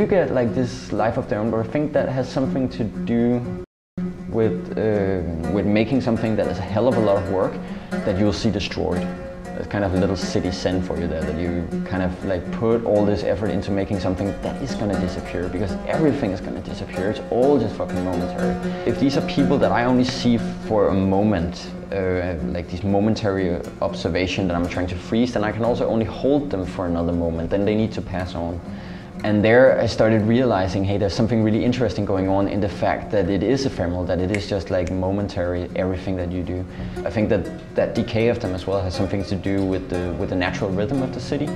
do get like this life of their own, but I think that has something to do with making something that is a hell of a lot of work that you'll see destroyed. It's kind of a little city sin for you there, that you kind of like put all this effort into making something that is gonna disappear, because everything is gonna disappear. It's all just fucking momentary. If these are people that I only see for a moment, like these momentary observation that I'm trying to freeze, then I can also only hold them for another moment, then they need to pass on. And there I started realizing, hey, there's something really interesting going on in the fact that it is ephemeral, that it is just like momentary, everything that you do. I think that decay of them as well has something to do with the natural rhythm of the city.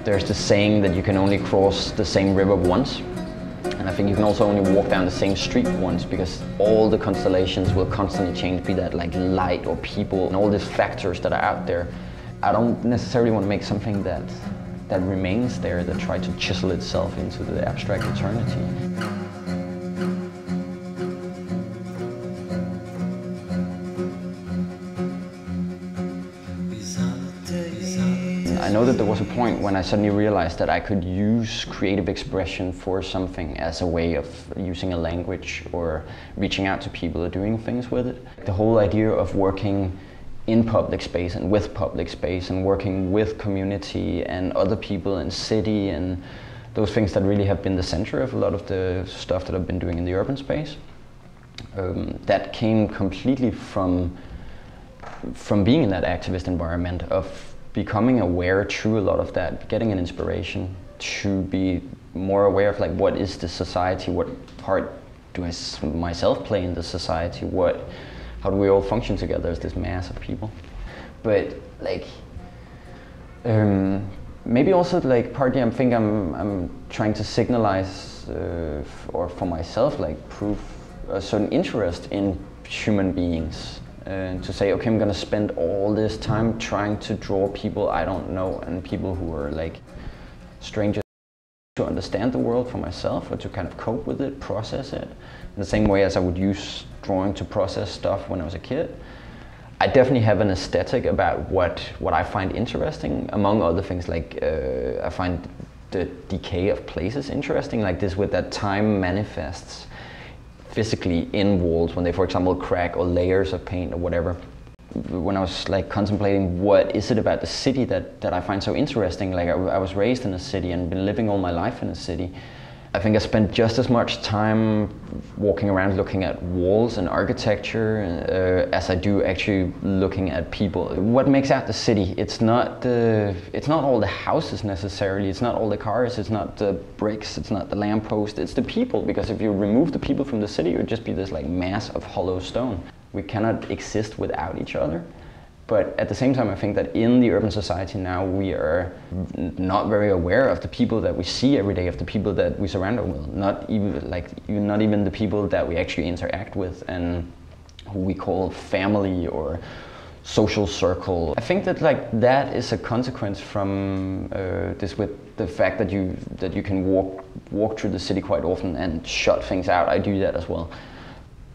There's the saying that you can only cross the same river once. And I think you can also only walk down the same street once, because all the constellations will constantly change, be that like light or people and all these factors that are out there. I don't necessarily want to make something that remains there, that try to chisel itself into the abstract eternity. I know that there was a point when I suddenly realized that I could use creative expression for something as a way of using a language or reaching out to people or doing things with it. The whole idea of working in public space and with public space and working with community and other people and city and those things that really have been the center of a lot of the stuff that I've been doing in the urban space. That came completely from being in that activist environment, of becoming aware through a lot of that, getting an inspiration to be more aware of like, what is the society, what part do I myself play in the society, how do we all function together as this mass of people? But like, maybe also like partly I'm trying to signalize, or for myself, like prove a certain interest in human beings. And to say, okay, I'm gonna spend all this time trying to draw people I don't know and people who are like strangers, to understand the world for myself or to kind of cope with it, process it. In the same way as I would use drawing to process stuff when I was a kid. I definitely have an aesthetic about what I find interesting, among other things, like I find the decay of places interesting, like this with that time manifests physically in walls when they, for example, crack, or layers of paint or whatever. When I was like contemplating what is it about the city that I find so interesting, like I was raised in a city and been living all my life in a city. I think I spent just as much time walking around looking at walls and architecture as I do actually looking at people. What makes out the city? It's not all the houses necessarily, it's not all the cars, it's not the bricks, it's not the lamppost, it's the people. Because if you remove the people from the city, it would just be this like mass of hollow stone. We cannot exist without each other. But at the same time, I think that in the urban society now, we are not very aware of the people that we see every day, of the people that we surround ourselves with. Not even the people that we actually interact with and who we call family or social circle. I think that like that is a consequence from this, with the fact that you can walk through the city quite often and shut things out. I do that as well.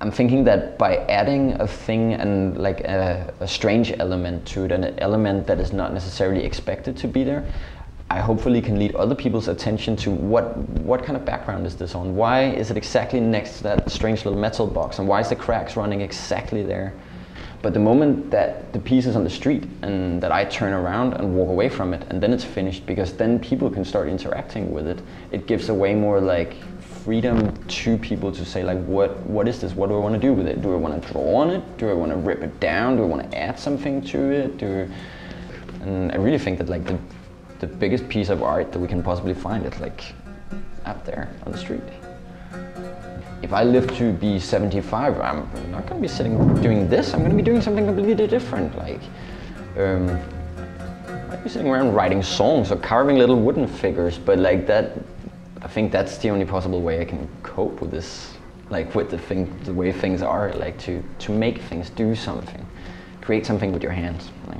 I'm thinking that by adding a thing and like a strange element to it, and an element that is not necessarily expected to be there, I hopefully can lead other people's attention to what kind of background is this on? Why is it exactly next to that strange little metal box? And why is the cracks running exactly there? But the moment that the piece is on the street and that I turn around and walk away from it, and then it's finished, because then people can start interacting with it, it gives a way more like freedom to people to say like, what is this? What do I want to do with it? Do I want to draw on it? Do I want to rip it down? Do I want to add something to it? And I really think that like the biggest piece of art that we can possibly find is like out there on the street. If I live to be 75, I'm not going to be sitting doing this. I'm going to be doing something completely different. Like, I might be sitting around writing songs or carving little wooden figures, but like that, I think that's the only possible way I can cope with this, like with the way things are, like to make things, do something, create something with your hands. Like.